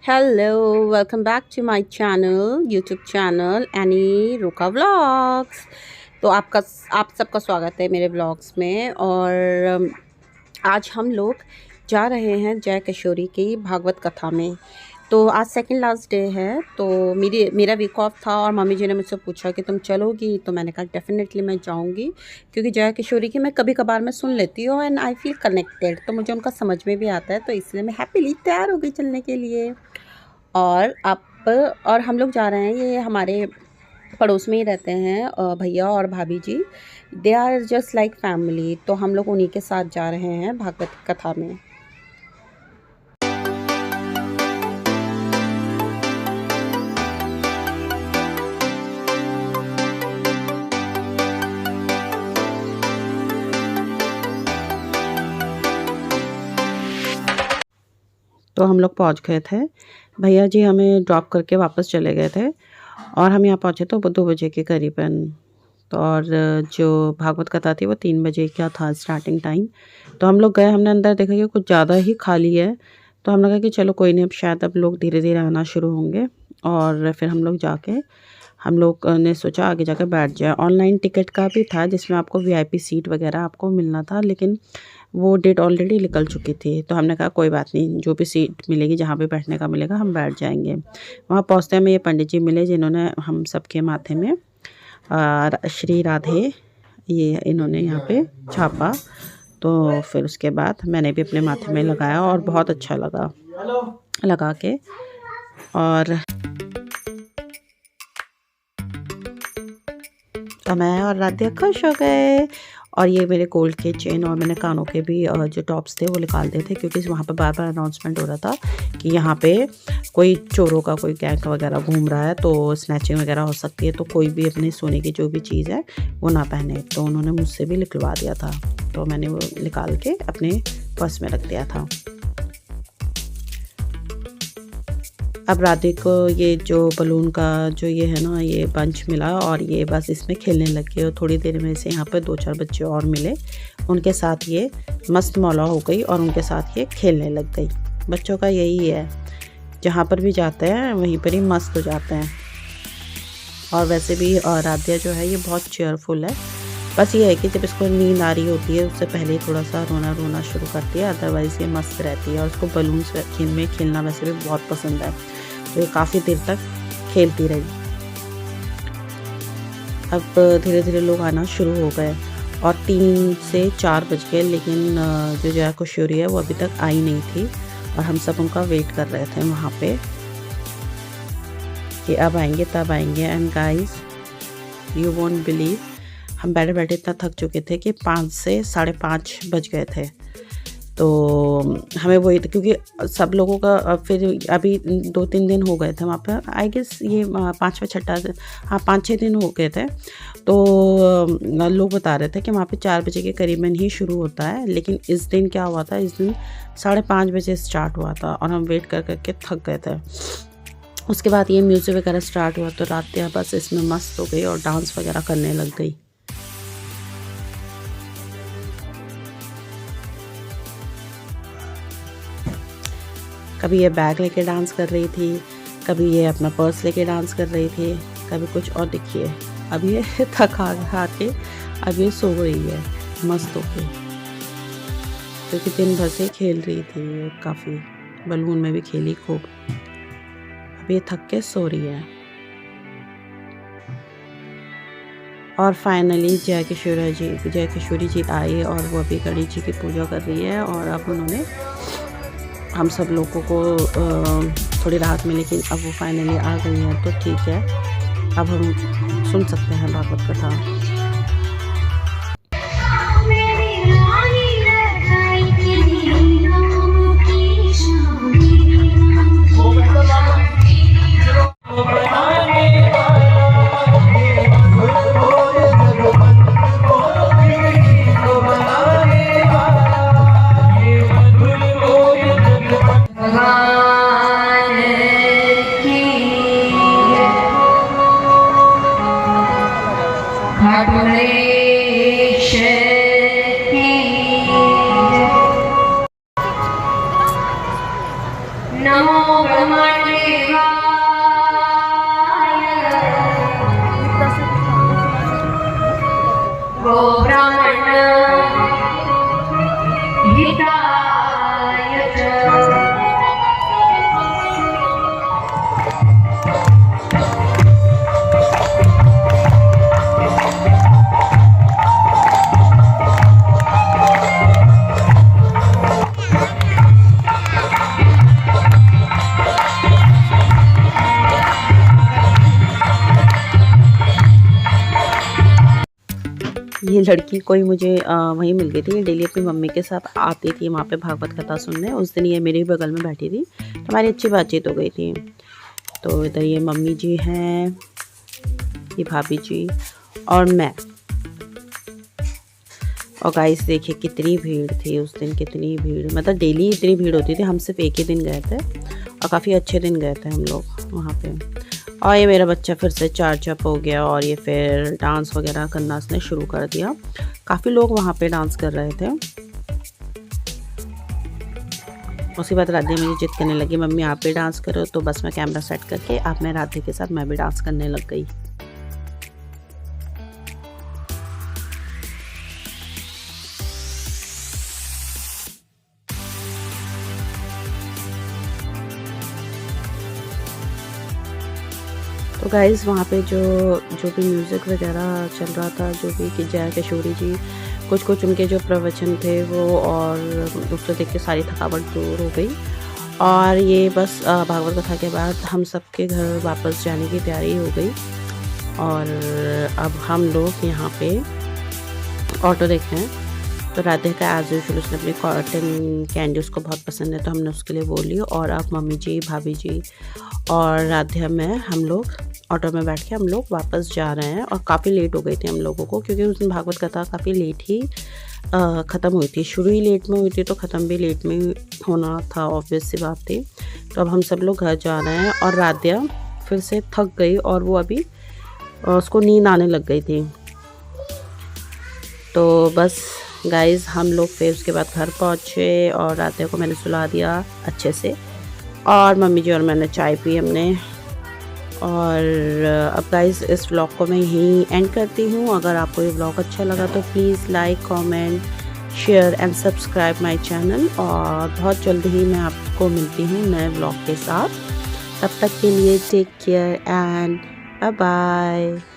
Hello, welcome back to my channel, YouTube channel any रुका vlogs. तो आप सबका स्वागत है मेरे व्लॉग्स में। और आज हम लोग जा रहे हैं जय किशोरी की भागवत कथा में। तो आज सेकंड लास्ट डे है, तो मेरा वीक ऑफ था और मम्मी जी ने मुझसे पूछा कि तुम चलोगी, तो मैंने कहा डेफिनेटली मैं जाऊंगी, क्योंकि जया किशोरी की मैं कभी कभार मैं सुन लेती हूँ एंड आई फील कनेक्टेड, तो मुझे उनका समझ में भी आता है, तो इसलिए मैं हैप्पीली तैयार हो गई चलने के लिए। और और हम लोग जा रहे हैं, ये हमारे पड़ोस में ही रहते हैं भैया और भाभी जी। They are just like family, तो हम लोग उन्हीं के साथ जा रहे हैं भागवत कथा में। तो हम लोग पहुंच गए थे, भैया जी हमें ड्रॉप करके वापस चले गए थे और हम यहाँ पहुँचे तो 2 बजे के करीबन। तो और जो भागवत कथा थी वो 3 बजे का था स्टार्टिंग टाइम। तो हम लोग गए, हमने अंदर देखा कि कुछ ज़्यादा ही खाली है, तो हमने कहा कि चलो कोई नहीं, अब शायद अब लोग धीरे धीरे आना शुरू होंगे। और फिर हम लोग ने सोचा आगे जाकर बैठ जाए। ऑनलाइन टिकट का भी था जिसमें आपको वीआईपी सीट वगैरह आपको मिलना था, लेकिन वो डेट ऑलरेडी निकल चुकी थी। तो हमने कहा कोई बात नहीं, जो भी सीट मिलेगी, जहाँ पे बैठने का मिलेगा हम बैठ जाएंगे। वहाँ पहुँचते हमें ये पंडित जी मिले, जिन्होंने हम सबके माथे में श्री राधे ये इन्होंने यहाँ पे छापा। तो फिर उसके बाद मैंने भी अपने माथे में लगाया और बहुत अच्छा लगा लगा के। और तो मैं और राधिया खुश हो गए। और ये मेरे गोल्ड के चेन और मैंने कानों के भी जो टॉप्स थे वो निकाल दिए थे, क्योंकि वहाँ पे बार बार अनाउंसमेंट हो रहा था कि यहाँ पे कोई चोरों का कोई गैंग वगैरह घूम रहा है, तो स्नैचिंग वगैरह हो सकती है, तो कोई भी अपने सोने की जो भी चीज़ है वो ना पहने। तो उन्होंने मुझसे भी निकलवा दिया था, तो मैंने वो निकाल के अपने पर्स में रख दिया था। अब राधे को ये जो बलून का जो ये है ना, ये बंच मिला और ये बस इसमें खेलने लग गए। और थोड़ी देर में से यहाँ पर 2-4 बच्चे और मिले, उनके साथ ये मस्त मौला हो गई और उनके साथ ये खेलने लग गई। बच्चों का यही है, जहाँ पर भी जाते हैं वहीं पर ही मस्त हो जाते हैं। और वैसे भी राध्या जो है ये बहुत चेयरफुल है, बस ये है कि जब इसको नींद आ रही होती है उससे पहले थोड़ा सा रोना शुरू करती है, अदरवाइज़ ये मस्त रहती है। और उसको बलून्स में खेलना वैसे भी बहुत पसंद है, तो ये काफ़ी देर तक खेलती रही। अब धीरे धीरे लोग आना शुरू हो गए और 3 से 4 बज गए, लेकिन जो जया किशोरी है वो अभी तक आई नहीं थी और हम सब उनका वेट कर रहे थे वहाँ पे कि अब आएंगे तब आएंगे। And guys, you won't believe, हम बैठे बैठे इतना थक चुके थे कि 5 से 5:30 बज गए थे। तो हमें वही था, क्योंकि सब लोगों का फिर अभी 2-3 दिन हो गए थे वहाँ पर, आई गेस ये 5वां 6ठा, हाँ 5-6 दिन हो गए थे। तो लोग बता रहे थे कि वहाँ पे 4 बजे के करीबन ही शुरू होता है, लेकिन इस दिन क्या हुआ था, इस दिन 5:30 बजे स्टार्ट हुआ था और हम वेट कर करके थक गए थे। उसके बाद ये म्यूज़िक वगैरह स्टार्ट हुआ, तो रात बस इसमें मस्त हो गई और डांस वगैरह करने लग गई। कभी ये बैग लेके डांस कर रही थी, कभी ये अपना पर्स लेके डांस कर रही थी, कभी कुछ। और देखिए अब ये थका खा के अब ये सो रही है मस्त होके, क्योंकि दिन भर से खेल रही थी, काफ़ी बलून में भी खेली खूब। अब ये थक के सो रही है। और फाइनली जय किशोरी जी आई और वो अभी गणेश जी की पूजा कर रही है। और अब उन्होंने हम सब लोगों को थोड़ी राहत मिली कि अब वो फाइनली आ गई हैं, तो ठीक है, अब हम सुन सकते हैं भागवत कथा। नमो ब्रह्मण्डेवाय गो ब्राह्मण हिताय च। ये लड़की कोई मुझे वहीं मिल गई थी। डेली अपनी मम्मी के साथ आती थी वहाँ पे भागवत कथा सुनने। उस दिन ये मेरे ही बगल में बैठी थी तो हमारी अच्छी बातचीत हो गई थी। तो इधर ये मम्मी जी हैं, ये भाभी जी और मैं। और गाइस देखिए कितनी भीड़ थी उस दिन, कितनी भीड़, मतलब डेली इतनी भीड़ होती थी। हम सिर्फ एक ही दिन गए थे और काफ़ी अच्छे दिन गए थे हम लोग वहाँ पे। और ये मेरा बच्चा फिर से चार्ज अप हो गया और ये फिर डांस वगैरह करना उसने शुरू कर दिया। काफ़ी लोग वहाँ पे डांस कर रहे थे। उसके बाद राधे मुझे जिद करने लगी, मम्मी आप भी डांस करो। तो बस मैं कैमरा सेट करके अब मैं राधे के साथ मैं भी डांस करने लग गई। तो गाइज़ वहाँ पे जो भी म्यूज़िक वगैरह चल रहा था, जो भी कि जया किशोरी जी कुछ उनके जो प्रवचन थे वो, और उसको देख के सारी थकावट दूर हो गई। और ये बस भागवत कथा के बाद हम सबके घर वापस जाने की तैयारी हो गई। और अब हम लोग यहाँ पे ऑटो देख रहे हैं। तो राधे का एज यूजुअल उसने अपनी कॉटन कैंडी उसको बहुत पसंद है तो हमने उसके लिए वो ली। और अब मम्मी जी, भाभी जी और राधे में हम लोग ऑटो में बैठ के हम लोग वापस जा रहे हैं। और काफ़ी लेट हो गई थी हम लोगों को, क्योंकि उस दिन भागवत कथा काफ़ी लेट ही ख़त्म हुई थी। शुरू ही लेट में हुई थी तो ख़त्म भी लेट में होना था, ऑब्वियस सी बात थी। तो अब हम सब लोग घर जा रहे हैं। और राध्या फिर से थक गई और वो अभी उसको नींद आने लग गई थी। तो बस गाइज़ हम लोग फिर उसके बाद घर पहुँचे और राध्या को मैंने सुला दिया अच्छे से। और मम्मी जी और मैंने चाय पी हमने। और अब गाइज़ इस व्लॉग को मैं यहीं एंड करती हूँ। अगर आपको ये व्लॉग अच्छा लगा तो please like, comment, share and subscribe my channel. और बहुत जल्द ही मैं आपको मिलती हूँ नए व्लॉग के साथ। तब तक के लिए take care and bye bye.